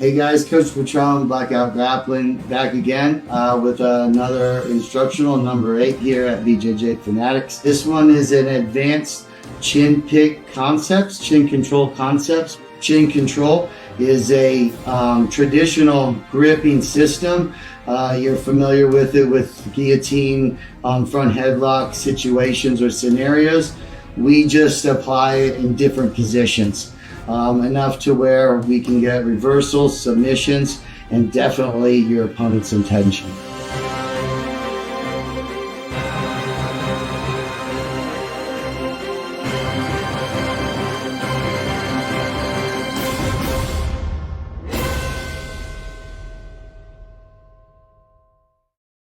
Hey guys, Coach Patron, Blackout Grappling, back again with another instructional, number 8 here at BJJ Fanatics. This one is an advanced chin pick concepts, chin control concepts. Chin control is a traditional gripping system. You're familiar with it with guillotine, front headlock situations or scenarios. We just apply it in different positions. Enough to where we can get reversals, submissions, and definitely your opponent's intention.